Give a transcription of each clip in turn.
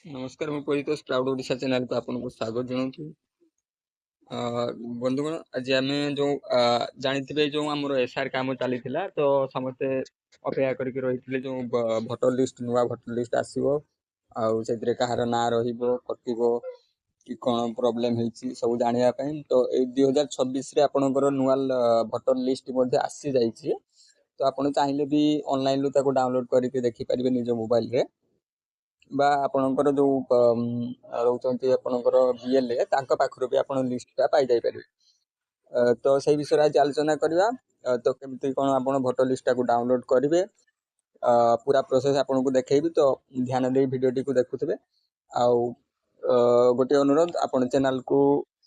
नमस्कार ମୁଁ ପରିତୋଷ କ୍ଲାଉଡ ଓଡ଼ିଶା ଚ୍ୟାନେଲକୁ ଆପଣଙ୍କୁ ସ୍ୱାଗତ ଜଣାଉଛି। ବନ୍ଧୁଗଣ ଆଜି ଆମେ ଯେଉଁ ଜାଣିଥିବେ ଯେଉଁ ଆମର ଏସ୍ଆର୍ କାମ ଚାଲିଥିଲା ତ ସମସ୍ତେ ଅପେକ୍ଷା କରିକି ରହିଥିଲେ ଯେଉଁ ଭୋଟର ଲିଷ୍ଟ ନୂଆ ଭୋଟର ଲିଷ୍ଟ ଆସିବ ଆଉ ସେଥିରେ କାହାର ନାଁ ରହିବ କଟିବ କି କ'ଣ ପ୍ରୋବ୍ଲେମ୍ ହେଇଛି ସବୁ ଜାଣିବା ପାଇଁ। ତ ଏଇ 2026ରେ ଆପଣଙ୍କର ନୂଆ ଭୋଟର ଲିଷ୍ଟ ମଧ୍ୟ ଆସିଯାଇଛି। ତ ଆପଣ ଚାହିଁଲେ ବି ଅନଲାଇନରୁ ତାକୁ ଡାଉନଲୋଡ୍ କରିକି ଦେଖିପାରିବେ ନିଜ ମୋବାଇଲରେ বা ଆପଣଙ୍କର ଯେଉଁ ରହୁଛନ୍ତି ଆପଣଙ୍କର ବିଏଲ୍ଏ ତାଙ୍କ ପାଖରୁ ବି ଆପଣ ଲିଷ୍ଟଟା ପାଇଯାଇପାରିବେ। ତ ସେଇ ବିଷୟରେ ଆଜି ଆଲୋଚନା କରିବା। ତ କେମିତି କ'ଣ ଆପଣ ଭୋଟର ଲିଷ୍ଟଟାକୁ ଡାଉନଲୋଡ୍ କରିବେ ପୁରା ପ୍ରୋସେସ୍ ଆପଣଙ୍କୁ ଦେଖେଇବି, ତ ଧ୍ୟାନ ଦେଇ ଭିଡ଼ିଓଟିକୁ ଦେଖୁଥିବେ। ଆଉ ଗୋଟିଏ ଅନୁରୋଧ, ଆପଣ ଚ୍ୟାନେଲକୁ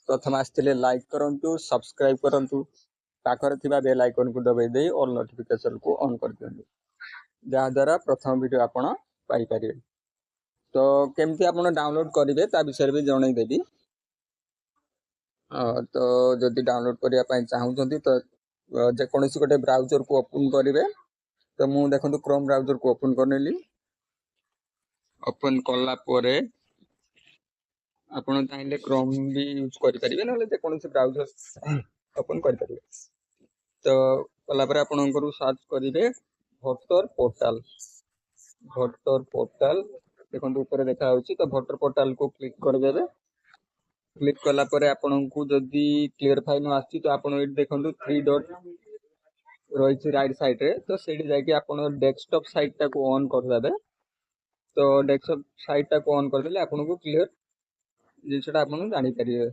ପ୍ରଥମେ ଆସିଥିଲେ ଲାଇକ୍ କରନ୍ତୁ, ସବସ୍କ୍ରାଇବ୍ କରନ୍ତୁ, ପାଖରେ ଥିବା ବେଲ୍ ଆଇକନ୍କୁ ଦବାଇ ଦେଇ ଅଲ୍ ନୋଟିଫିକେସନ୍କୁ ଅନ୍ କରିଦିଅନ୍ତୁ, ଯାହାଦ୍ୱାରା ପ୍ରଥମ ଭିଡ଼ିଓ ଆପଣ ପାଇପାରିବେ। ତ କେମିତି ଆପଣ ଡାଉନଲୋଡ୍ କରିବେ ତା ବିଷୟରେ ବି ଜଣେଇଦେବି। ତ ଯଦି ଡାଉନଲୋଡ୍ କରିବା ପାଇଁ ଚାହୁଁଛନ୍ତି ତ ଯେକୌଣସି ଗୋଟେ ବ୍ରାଉଜରକୁ ଓପନ୍ କରିବେ। ତ ମୁଁ ଦେଖନ୍ତୁ କ୍ରୋମ୍ ବ୍ରାଉଜରକୁ ଓପନ୍ କରିନେଲି। ଓପନ୍ କଲା ପରେ ଆପଣ ଚାହିଁଲେ କ୍ରୋମ୍ ବି ୟୁଜ୍ କରିପାରିବେ, ନହେଲେ ଯେକୌଣସି ବ୍ରାଉଜର ଓପନ୍ କରିପାରିବେ। ତ କଲା ପରେ ଆପଣଙ୍କର ସର୍ଚ୍ଚ କରିବେ ଭୋଟର ପୋର୍ଟାଲ। ଭୋଟର ପୋର୍ଟାଲ ଦେଖନ୍ତୁ ଉପରେ ଦେଖାଯାଉଛି। ତ ଭୋଟର ପୋର୍ଟାଲକୁ କ୍ଲିକ୍ କରିଦେବେ। କ୍ଲିକ୍ କଲା ପରେ ଆପଣଙ୍କୁ ଯଦି କ୍ଲିୟର ଫାଇଲ୍ ନ ଆସୁଛି ତ ଆପଣ ଏଇଠି ଦେଖନ୍ତୁ 3 ଡଟ୍ ରହିଛି ରାଇଟ୍ ସାଇଡ୍ରେ। ତ ସେଇଠି ଯାଇକି ଆପଣ ଡେସ୍କଟପ୍ ସାଇଟ୍ଟାକୁ ଅନ୍ କରିଦେବେ। ତ ଡେସ୍କଟପ୍ ସାଇଟ୍ଟାକୁ ଅନ୍ କରିଦେଲେ ଆପଣଙ୍କୁ କ୍ଲିୟର ଜିନିଷଟା ଆପଣ ଜାଣିପାରିବେ।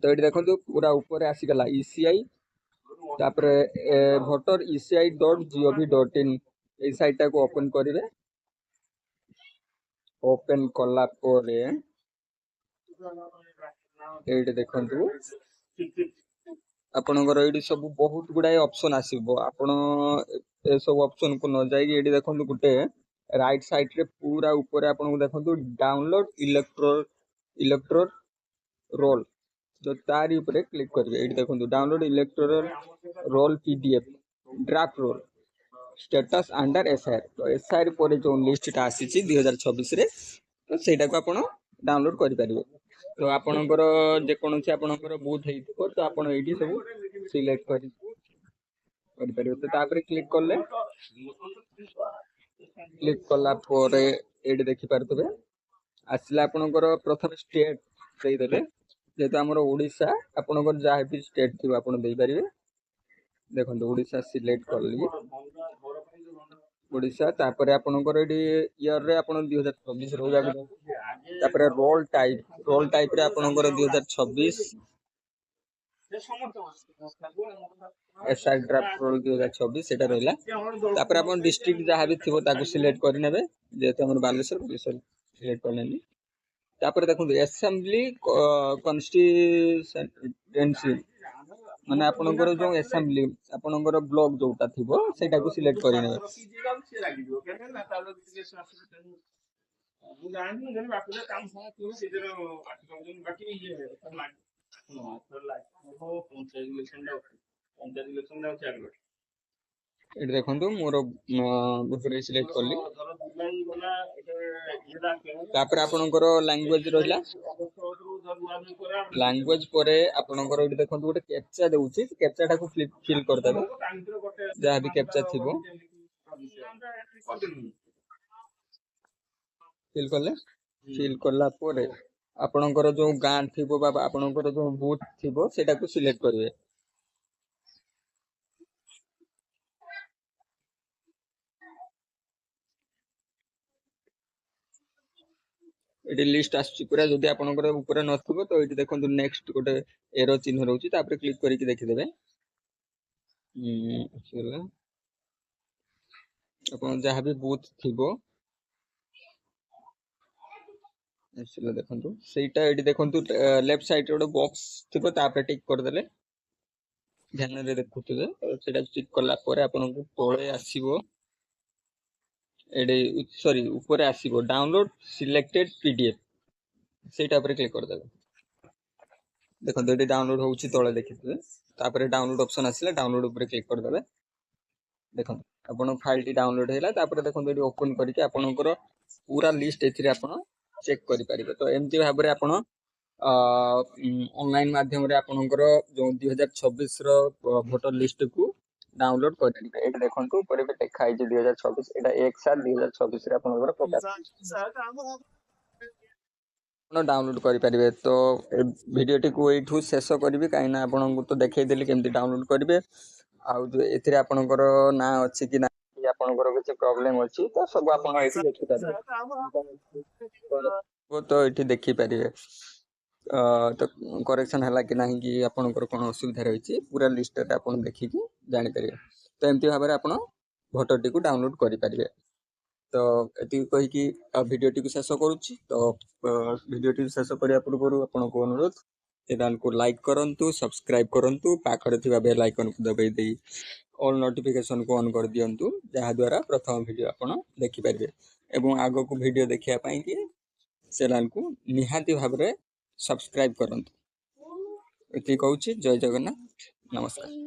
ତ ଏଇଠି ଦେଖନ୍ତୁ ପୁରା ଉପରେ ଆସିଗଲା ECI, ତାପରେ voter eci.gov.in এই ସାଇଟ୍ଟାକୁ ଓପନ୍ କରିବେ। ଓପନ୍ କଲା ପରେ ଏଇଠି ଦେଖନ୍ତୁ ଆପଣଙ୍କର ଏଇଠି ସବୁ ବହୁତ ଗୁଡ଼ାଏ ଅପସନ୍ ଆସିବ। ଆପଣ ଏସବୁ ଅପସନ୍କୁ ନ ଯାଇକି ଏଇଠି ଦେଖନ୍ତୁ ଗୋଟେ ରାଇଟ୍ ସାଇଡ୍ରେ ପୁରା ଉପରେ ଆପଣଙ୍କୁ ଦେଖନ୍ତୁ ଡାଉନଲୋଡ୍ ଇଲେକ୍ଟ୍ରୋର ରୋଲ୍, ତ ତାରି ଉପରେ କ୍ଲିକ୍ କରିବେ। ଏଇଠି ଦେଖନ୍ତୁ download electoral roll PDF draft roll status under SIR। ତ SIR ପରେ ଯେଉଁ ଲିଷ୍ଟଟା ଆସିଛି 2026ରେ, ତ ସେଇଟାକୁ ଆପଣ ଡାଉନଲୋଡ୍ କରିପାରିବେ। ତ ଆପଣଙ୍କର ଯେକୌଣସି ଆପଣଙ୍କର ବୁଥ୍ ହେଇଥିବ ତ ଆପଣ ଏଇଠି ସବୁ ସିଲେକ୍ଟ କରିପାରିବେ। ତ ତାପରେ କ୍ଲିକ୍ କଲେ, କ୍ଲିକ୍ କଲା ପରେ ଏଇଠି ଦେଖିପାରୁଥିବେ ଆସିଲା ଆପଣଙ୍କର ପ୍ରଥମେ ଷ୍ଟେଟ୍ ଦେଇଦେବେ। ଯେହେତୁ ଆମର ଓଡ଼ିଶା, ଆପଣଙ୍କର ଯାହା ବି ଷ୍ଟେଟ୍ ଥିବ ଆପଣ ଦେଇପାରିବେ। ଦେଖନ୍ତୁ ଓଡ଼ିଶା ସିଲେକ୍ଟ କଲି, ଓଡ଼ିଶା। ତାପରେ ଆପଣଙ୍କର ଏଠି ଇୟର୍ରେ ଆପଣ 2026 ରହିବାକୁ, ତାପରେ ରୋଲ୍ ଟାଇପ୍ରେ ଆପଣଙ୍କର 2026 SIR ଡ୍ରାଫ୍ଟ ରୋଲ୍ 2026 ସେଟା ରହିଲା। ତାପରେ ଆପଣ ଡିଷ୍ଟ୍ରିକ୍ଟ ଯାହା ବି ଥିବ ତାକୁ ସିଲେକ୍ଟ କରିନେବେ। ଯେହେତୁ ଆମର ବାଲେଶ୍ୱର ସିଲେକ୍ଟ କରିନେଲି। ତାପରେ ଦେଖନ୍ତୁ ଆସେମ୍ବଲି କନଷ୍ଟିଟ୍ୟୁଏନ୍ସି, ମାନେ ଆପଣଙ୍କର ଯେଉଁ ଆସେମ୍ବଲି ଆପଣଙ୍କର ବ୍ଲକ ଯୋଉଟା ଥିବ ସେଇଟାକୁ ସିଲେକ୍ଟ କରିନେବେ। ଏଠି ଦେଖନ୍ତୁ ମୋର ଭୋଟର ସିଲେକ୍ଟ କଲି। ତାପରେ ଆପଣଙ୍କର ଲାଙ୍ଗୁଏଜ ରହିଲା। ଲାଙ୍ଗୁଏଜ ପରେ ଆପଣଙ୍କର ଏଠି ଦେଖନ୍ତୁ ଗୋଟେ କ୍ୟାପଚା ଦେଉଛି, କ୍ୟାପଚାଟାକୁ ଫିଲ୍ କରିଦେବେ ଯାହା ବି କ୍ୟାପଚା ଥିବ। ଫିଲ୍ କଲେ, ଫିଲ୍ କଲା ପରେ ଆପଣଙ୍କର ଯେଉଁ ଗାଁ ଥିବ ବା ଆପଣଙ୍କର ଯେଉଁ ବୁଥ୍ ଥିବ ସେଇଟାକୁ ସିଲେକ୍ଟ କରିବେ। ଏଠି ଲିଷ୍ଟ ଆସୁଛି ପୁରା। ଯଦି ଆପଣଙ୍କର ଉପରେ ନଥିବ ତ ଏଠି ଦେଖନ୍ତୁ ନେକ୍ସଟ ଗୋଟେ ଏରୋ ଚିହ୍ନ ରହୁଛି, ତାପରେ କ୍ଲିକ୍ କରିକି ଦେଖିଦେବେ। ଆପଣ ଯାହା ବି ବୁଥ୍ ଥିବ ଦେଖନ୍ତୁ ସେଇଟା ଏଠି ଦେଖନ୍ତୁ ଲେଫ୍ଟ ସାଇଡ୍ରେ ଗୋଟେ ବକ୍ସ ଥିବ, ତାପରେ ଟିକ୍ କରିଦେଲେ ଧ୍ୟାନରେ ଦେଖୁଥିବେ। ସେଇଟା ଟିକ୍ କଲା ପରେ ଆପଣଙ୍କୁ ତଳେ ଆସିବ, ଏଠି ସରି ଉପରେ ଆସିବ ଡାଉନଲୋଡ୍ ସିଲେକ୍ଟେଡ୍ PDF, ସେଇଟା ଉପରେ କ୍ଲିକ୍ କରିଦେବେ। ଦେଖନ୍ତୁ ଏଠି ଡାଉନଲୋଡ୍ ହେଉଛି ତଳେ ଦେଖିଥିବେ। ତାପରେ ଡାଉନଲୋଡ୍ ଅପସନ୍ ଆସିଲା, ଡାଉନଲୋଡ୍ ଉପରେ କ୍ଲିକ୍ କରିଦେବେ। ଦେଖନ୍ତୁ ଆପଣଙ୍କ ଫାଇଲଟି ଡାଉନଲୋଡ୍ ହେଇଲା। ତାପରେ ଦେଖନ୍ତୁ ଏଠି ଓପନ୍ କରିକି ଆପଣଙ୍କର ପୁରା ଲିଷ୍ଟ ଏଥିରେ ଆପଣ चेक करें। तो एमती भाव में आपण ऑनलाइन माध्यम रे आपणकर जो 2026 भोटर लिस्ट को डाउनलोड करेंगे। ये देखो ऊपर लिखाई 2026 यहाँ 1/7/2026 आपंकर डाउनलोड करेंगे। तो भिडटी को ये शेष करी कहीं आपको तो देखईदेली केमती डाउनलोड करेंगे। आउ जो एथिरे आपणकर ना अच्छी कि ना आपणकर किसी प्रॉब्लम अच्छी तो सब आप देखिपारे तो ये देखिपारे तो करेक्शन है कि ना कि आपणकर कौन असुविधा रही पूरा लिस्ट आप देखिकी जापर। तो एमती भाव में आप भोटर टी डाउनलोड करेंगे। तो ये कहीकि भिडटी को शेष करुच्ची। तो भिडटी शेष करने पूर्व आपको अनुरोध चैनल को लाइक करंतु, सब्सक्राइब करंतु, पाखरे थिबा बेल आइकन को दबाई देई ऑल नोटिफिकेशन को ऑन कर दियंतु, जहाँ द्वारा प्रथम वीडियो आपण देखि पारिबे। एवं आगो को वीडियो देखिया पाई कि चैनल को निहाती भाव में सब्सक्राइब करंतु। एति कहूची जय जगन्नाथ, नमस्कार।